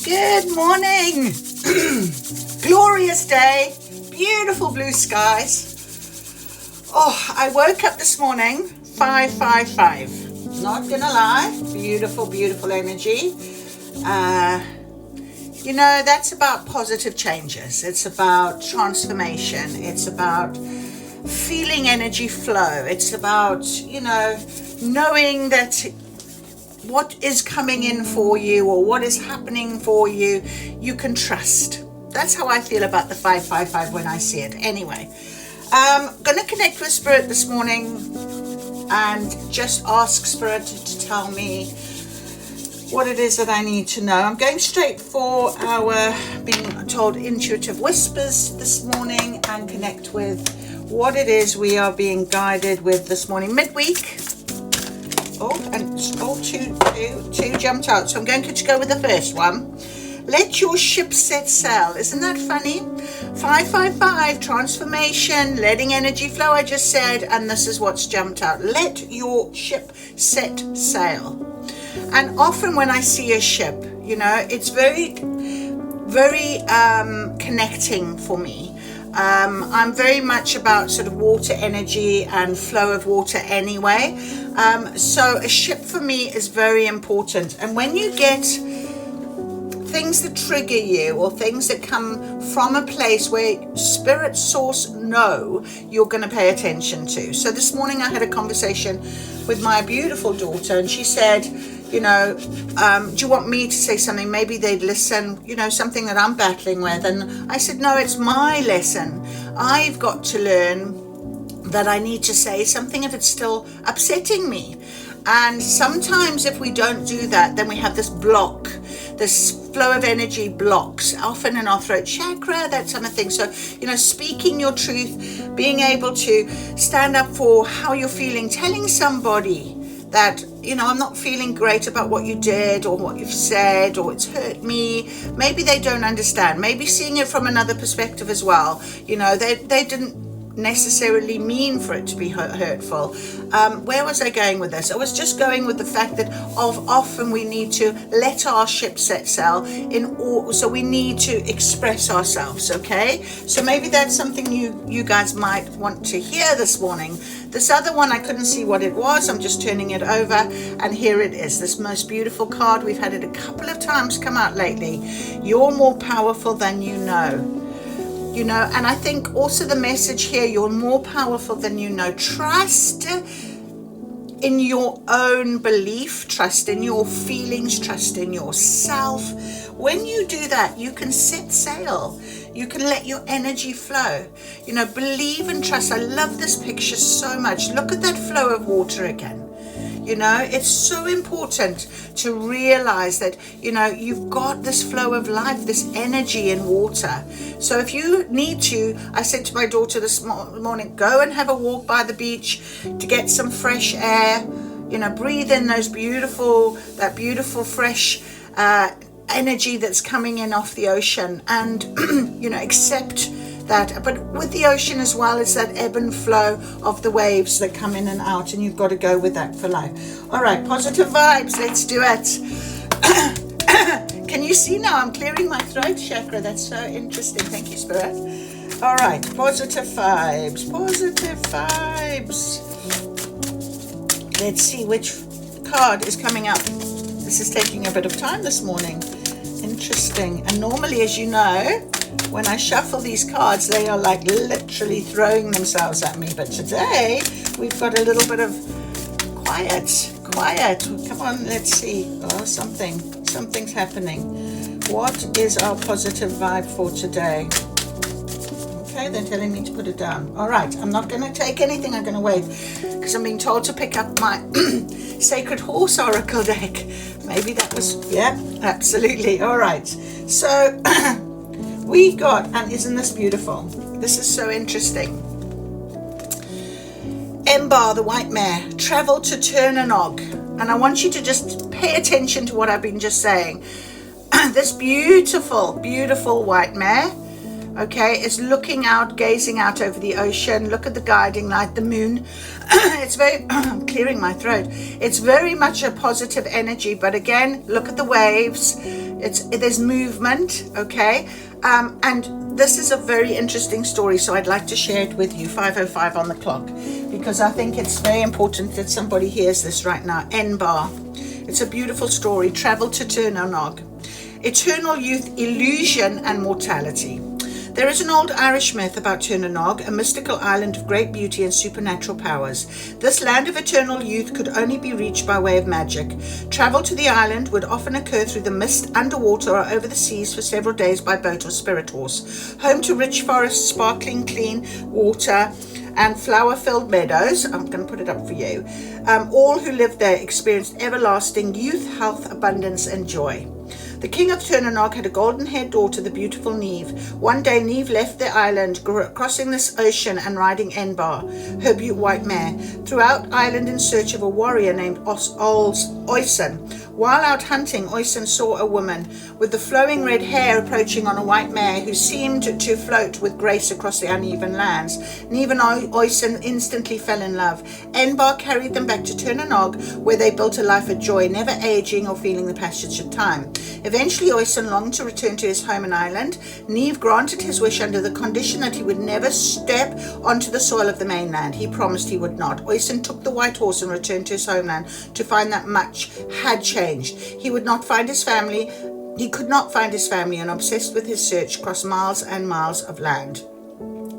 Good morning. Glorious day. Beautiful blue skies. Oh, I woke up this morning 555. Not gonna lie. Beautiful, beautiful energy. That's about positive changes. It's about transformation. It's about feeling energy flow. It's about, knowing that what is coming in for you or what is happening for you, you can trust. That's how I feel about the 555 when I see it. Anyway, I'm going to connect with Spirit this morning and just ask Spirit to tell me what it is that I need to know. I'm going straight for our being told intuitive whispers this morning and connect with what it is we are being guided with this morning. Midweek. Two jumped out. So I'm going to go with the first one. Let your ship set sail. Isn't that funny? 555, transformation, letting energy flow, I just said, and this is what's jumped out. Let your ship set sail. And often when I see a ship, it's very, very connecting for me. I'm very much about sort of water energy and flow of water anyway. So a ship for me is very important. And when you get things that trigger you or things that come from a place where spirit source know you're going to pay attention to. So this morning I had a conversation with my beautiful daughter and she said, do you want me to say something? Maybe they'd listen, something that I'm battling with. And I said, no, it's my lesson. I've got to learn that I need to say something if it's still upsetting me. And sometimes if we don't do that, then we have this block, this flow of energy blocks, often in our throat chakra, that kind of thing. So, speaking your truth, being able to stand up for how you're feeling, telling somebody that, I'm not feeling great about what you did or what you've said or it's hurt me. Maybe they don't understand. Maybe seeing it from another perspective as well. They didn't necessarily mean for it to be hurtful. Where was I going with this? I was just going with the fact that often we need to let our ship set sail so we need to express ourselves, okay? So maybe that's something you guys might want to hear this morning. This other one, I couldn't see what it was. I'm just turning it over and here it is. This most beautiful card. We've had it a couple of times come out lately. You're more powerful than you know. And I think also the message here, you're more powerful than you know. Trust in your own belief, trust in your feelings, trust in yourself. When you do that, you can set sail. You can let your energy flow. Believe and trust. I love this picture so much. Look at that flow of water again. It's so important to realize that, you've got this flow of life, this energy in water. So if you need to, I said to my daughter this morning, go and have a walk by the beach to get some fresh air, breathe in that beautiful fresh energy that's coming in off the ocean and, accept that. But with the ocean as well, it's that ebb and flow of the waves that come in and out, and you've got to go with that for life. All right, positive vibes, let's do it. Can you see now I'm clearing my throat chakra? That's so interesting. Thank you, Spirit. All right, positive vibes. Let's see which card is coming up. This is taking a bit of time this morning. Interesting. And normally, as you know, when I shuffle these cards, they are like literally throwing themselves at me. But today, we've got a little bit of quiet. Come on, let's see. Oh, something's happening. What is our positive vibe for today? Okay, they're telling me to put it down. All right, I'm not going to take anything. I'm going to wait because I'm being told to pick up my Sacred Horse Oracle deck. Maybe that was, yeah, absolutely. All right, so we got, and isn't this beautiful? This is so interesting. Embar, the white mare, traveled to Turnanog. And I want you to just pay attention to what I've been just saying. This beautiful, beautiful white mare, okay, is looking out, gazing out over the ocean. Look at the guiding light, the moon. It's very, I'm clearing my throat. It's very much a positive energy, but again, look at the waves. There's movement, okay? And this is a very interesting story, so I'd like to share it with you. 5:05 on the clock, because I think it's very important that somebody hears this right now. Enbar. It's a beautiful story. Travel to Tirnanog. Eternal youth, illusion, and mortality. There is an old Irish myth about Tirnanog, a mystical island of great beauty and supernatural powers. This land of eternal youth could only be reached by way of magic. Travel to the island would often occur through the mist, underwater, or over the seas for several days by boat or spirit horse. Home to rich forests, sparkling clean water, and flower-filled meadows. I'm going to put it up for you. All who lived there experienced everlasting youth, health, abundance, and joy. The king of Tirnanog had a golden-haired daughter, the beautiful Neve. One day, Neve left the island, crossing this ocean and riding Enbar, her white mare, throughout Ireland in search of a warrior named Oisin. While out hunting, Oisin saw a woman with the flowing red hair approaching on a white mare who seemed to float with grace across the uneven lands. Neve and Oisin instantly fell in love. Enbar carried them back to Tirnanog, where they built a life of joy, never aging or feeling the passage of time. Eventually, Oisin longed to return to his home in Ireland. Neve granted his wish under the condition that he would never step onto the soil of the mainland. He promised he would not. Oisin took the white horse and returned to his homeland to find that much had changed. He could not find his family and, obsessed with his search, crossed miles and miles of land.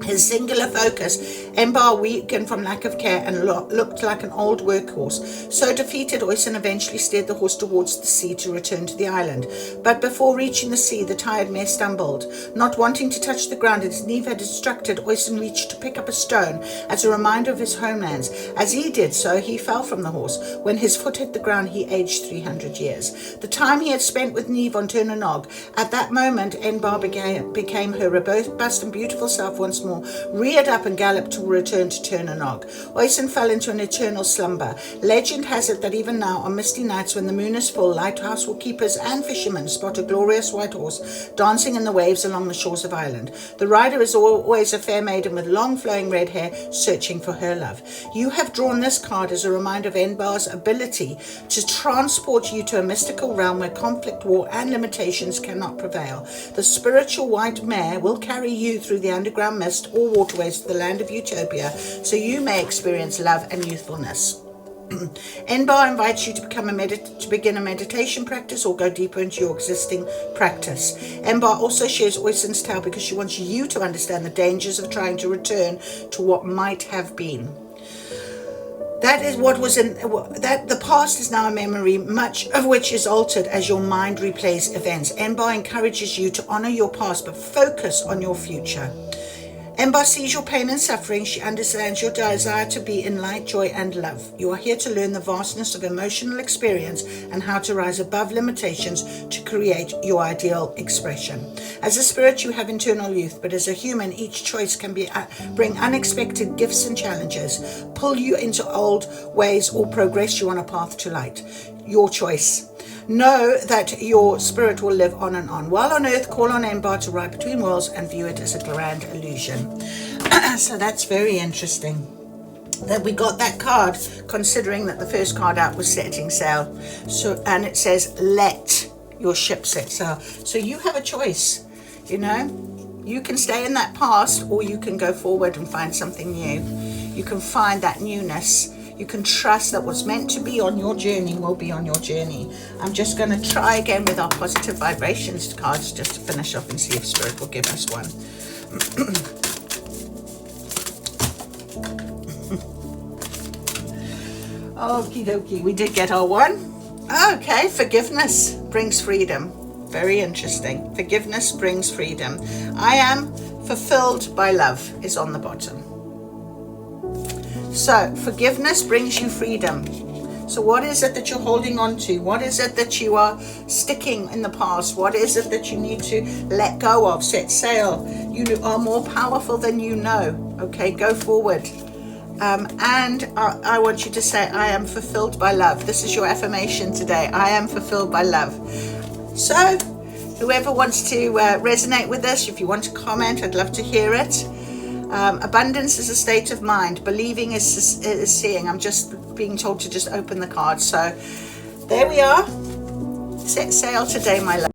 His singular focus, Enbar weakened from lack of care and looked like an old workhorse. So defeated, Oisin eventually steered the horse towards the sea to return to the island. But before reaching the sea, the tired mare stumbled. Not wanting to touch the ground as Neve had instructed, Oisin reached to pick up a stone as a reminder of his homelands. As he did so, he fell from the horse. When his foot hit the ground, he aged 300 years. The time he had spent with Neve on Tirnanog, at that moment, Enbar became her robust and beautiful self once more, reared up and galloped to return to Tirnanog. Oisin fell into an eternal slumber. Legend has it that even now, on misty nights when the moon is full, lighthouse keepers and fishermen spot a glorious white horse dancing in the waves along the shores of Ireland. The rider is always a fair maiden with long flowing red hair, searching for her love. You have drawn this card as a reminder of Enbar's ability to transport you to a mystical realm where conflict, war, and limitations cannot prevail. The spiritual white mare will carry you through the underground mist or waterways to the land of utopia, so you may experience love and youthfulness. Enbar invites you to begin a meditation practice or go deeper into your existing practice. Enbar also shares Oisin's tale because she wants you to understand the dangers of trying to return to what might have been. That is what was the past is now a memory, much of which is altered as your mind replays events. Enbar encourages you to honor your past but focus on your future. Enbar sees your pain and suffering. She understands your desire to be in light, joy, and love. You are here to learn the vastness of emotional experience and how to rise above limitations to create your ideal expression. As a spirit, you have internal youth, but as a human, each choice can bring unexpected gifts and challenges, pull you into old ways, or progress you on a path to light. Your choice. Know that your spirit will live on and on. While on earth, call on Enbar to ride between worlds and view it as a grand illusion. So that's very interesting that we got that card, considering that the first card out was setting sail. So, and it says, let your ship set sail. So you have a choice, you know. You can stay in that past, or you can go forward and find something new. You can find that newness. You can trust that what's meant to be on your journey will be on your journey. I'm just going to try again with our positive vibrations cards just to finish off and see if Spirit will give us one. Okie dokie, we did get our one. Okay, forgiveness brings freedom. Very interesting. Forgiveness brings freedom. I am fulfilled by love is on the bottom. So forgiveness brings you freedom. So what is it that you're holding on to? What is it that you are sticking in the past? What is it that you need to let go of? Set sail. You are more powerful than you know. Okay, go forward. And I want you to say, I am fulfilled by love. This is your affirmation today. I am fulfilled by love. So whoever wants to resonate with this, if you want to comment, I'd love to hear it. Abundance is a state of mind. Believing is seeing. I'm just being told to just open the card. So there we are. Set sail today, my love.